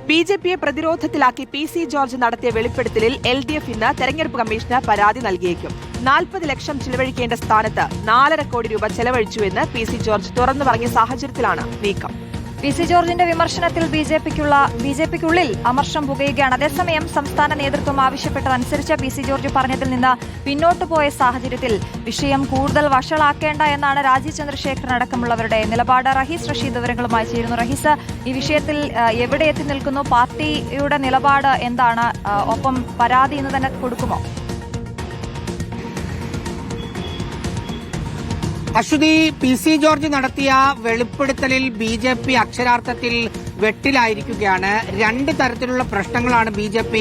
ബി.ജെ.പിയെ പ്രതിരോധത്തിലാക്കി PC George നടത്തിയ വെളിപ്പെടുത്തലിൽ LDF ഇന്ന് തെരഞ്ഞെടുപ്പ് കമ്മീഷന് പരാതി നൽകിയേക്കും. 40 ലക്ഷം ചിലവഴിക്കേണ്ട സ്ഥാനത്ത് 4.5 കോടി രൂപ ചെലവഴിച്ചുവെന്ന് PC ജോർജ് തുറന്നു പറഞ്ഞ സാഹചര്യത്തിലാണ് നീക്കം. PC ജോർജിന്റെ വിമർശനത്തിൽ ബിജെപിക്കുള്ളിൽ അമർഷം പുകയുകയാണ്. അതേസമയം സംസ്ഥാന നേതൃത്വം ആവശ്യപ്പെട്ടതനുസരിച്ച് PC ജോർജ് പറഞ്ഞതിൽ നിന്ന് പിന്നോട്ടു പോയ സാഹചര്യത്തിൽ വിഷയം കൂടുതൽ വഷളാക്കേണ്ട എന്നാണ് രാജീവ് ചന്ദ്രശേഖരൻ അടക്കമുള്ളവരുടെ നിലപാട്. റഹീസ് റഷീദ് വിവരങ്ങളുമായി ചേരുന്നു. റഹീസ്, ഈ വിഷയത്തിൽ എവിടെ എത്തി നിൽക്കുന്നു? പാർട്ടിയുടെ നിലപാട് എന്താണ്? ഒപ്പം പരാതി ഇന്ന് തന്നെ കൊടുക്കുമോ? അശ്വതി, PC ജോർജ് നടത്തിയ വെളിപ്പെടുത്തലിൽ BJP അക്ഷരാർത്ഥത്തിൽ വെട്ടിലായിരിക്കുകയാണ്. രണ്ട് തരത്തിലുള്ള പ്രശ്നങ്ങളാണ് BJP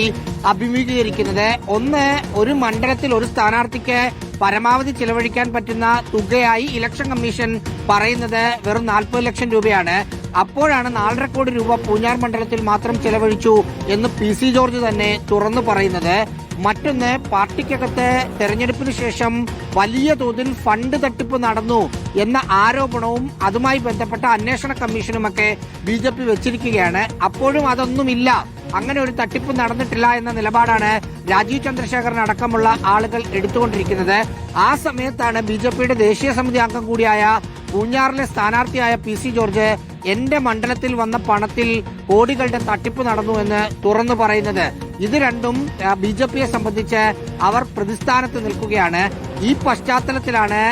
അഭിമുഖീകരിക്കുന്നത്. ഒന്ന്, ഒരു മണ്ഡലത്തിൽ ഒരു സ്ഥാനാർത്ഥിക്ക് പരമാവധി ചിലവഴിക്കാൻ പറ്റുന്ന തുകയായി ഇലക്ഷൻ കമ്മീഷൻ പറയുന്നത് വെറും 40 ലക്ഷം രൂപയാണ്. അപ്പോഴാണ് 4.5 കോടി രൂപ പൂഞ്ഞാർ മണ്ഡലത്തിൽ മാത്രം ചെലവഴിച്ചു എന്ന് PC ജോർജ് തന്നെ തുറന്നു പറയുന്നത്. മറ്റൊന്ന്, പാർട്ടിക്കകത്ത് തെരഞ്ഞെടുപ്പിന് ശേഷം വലിയ തോതിൽ ഫണ്ട് തട്ടിപ്പ് നടന്നു എന്ന ആരോപണവും അതുമായി ബന്ധപ്പെട്ട അന്വേഷണ കമ്മീഷനുമൊക്കെ BJP വെച്ചിരിക്കുകയാണ്. അപ്പോഴും അതൊന്നുമില്ല, അങ്ങനെ ഒരു തട്ടിപ്പ് നടന്നിട്ടില്ല എന്ന നിലപാടാണ് രാജീവ് ചന്ദ്രശേഖരൻ അടക്കമുള്ള ആളുകൾ എടുത്തുകൊണ്ടിരിക്കുന്നത്. ആ സമയത്താണ് BJPയുടെ ദേശീയ സമിതി അംഗം കൂടിയായ പൂഞ്ഞാറിലെ സ്ഥാനാർത്ഥിയായ PC ജോർജ് എന്റെ മണ്ഡലത്തിൽ വന്ന പണത്തിൽ കോടികളുടെ തട്ടിപ്പ് നടന്നു എന്ന് തുറന്നു പറയുന്നത്. ഇത് രണ്ടും BJPയെ സംബന്ധിച്ച് അവർ പ്രതിസ്ഥാനത്ത് നിൽക്കുകയാണ്. ഈ പശ്ചാത്തലത്തിലാണ്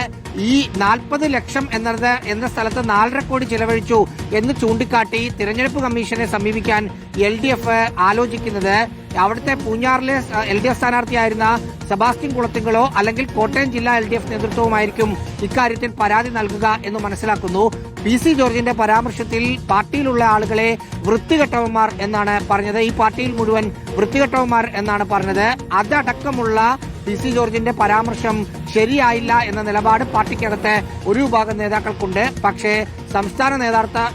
ഈ 40 ലക്ഷം എന്ന സ്ഥലത്ത് 4.5 കോടി ചിലവഴിച്ചു എന്ന് ചൂണ്ടിക്കാട്ടി തിരഞ്ഞെടുപ്പ് കമ്മീഷനെ സമീപിക്കാൻ LDF ആലോചിക്കുന്നത്. അവിടുത്തെ പൂഞ്ഞാറിലെ LDF സ്ഥാനാർത്ഥിയായിരുന്ന സെബാസ്റ്റ്യൻ കുളത്തിങ്കളോ അല്ലെങ്കിൽ കോട്ടയം ജില്ലാ LDF നേതൃത്വവുമായിരിക്കും ഇക്കാര്യത്തിൽ പരാതി നൽകുക എന്ന് മനസ്സിലാക്കുന്നു. PC ജോർജിന്റെ പരാമർശത്തിൽ പാർട്ടിയിലുള്ള ആളുകളെ വൃത്തികെട്ടവന്മാർ എന്നാണ് പറഞ്ഞത്. ഈ പാർട്ടിയിൽ മുഴുവൻ വൃത്തികെട്ടവന്മാർ എന്നാണ് പറഞ്ഞത്. അതടക്കമുള്ള PC ജോർജിന്റെ പരാമർശം ശരിയായില്ല എന്ന നിലപാട് പാർട്ടിക്കകത്ത് ഒരു വിഭാഗം നേതാക്കൾക്കുണ്ട്. പക്ഷേ സംസ്ഥാന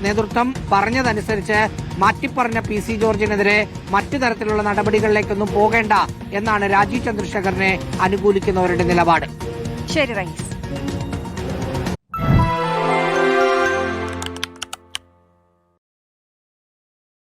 നേതൃത്വം പറഞ്ഞതനുസരിച്ച് മാറ്റിപ്പറഞ്ഞ PC ജോർജിനെതിരെ മറ്റു തരത്തിലുള്ള നടപടികളിലേക്കൊന്നും പോകേണ്ട എന്നാണ് രാജീവ് ചന്ദ്രശേഖരനെ അനുകൂലിക്കുന്നവരുടെ നിലപാട്. ശരി റഹീസ്.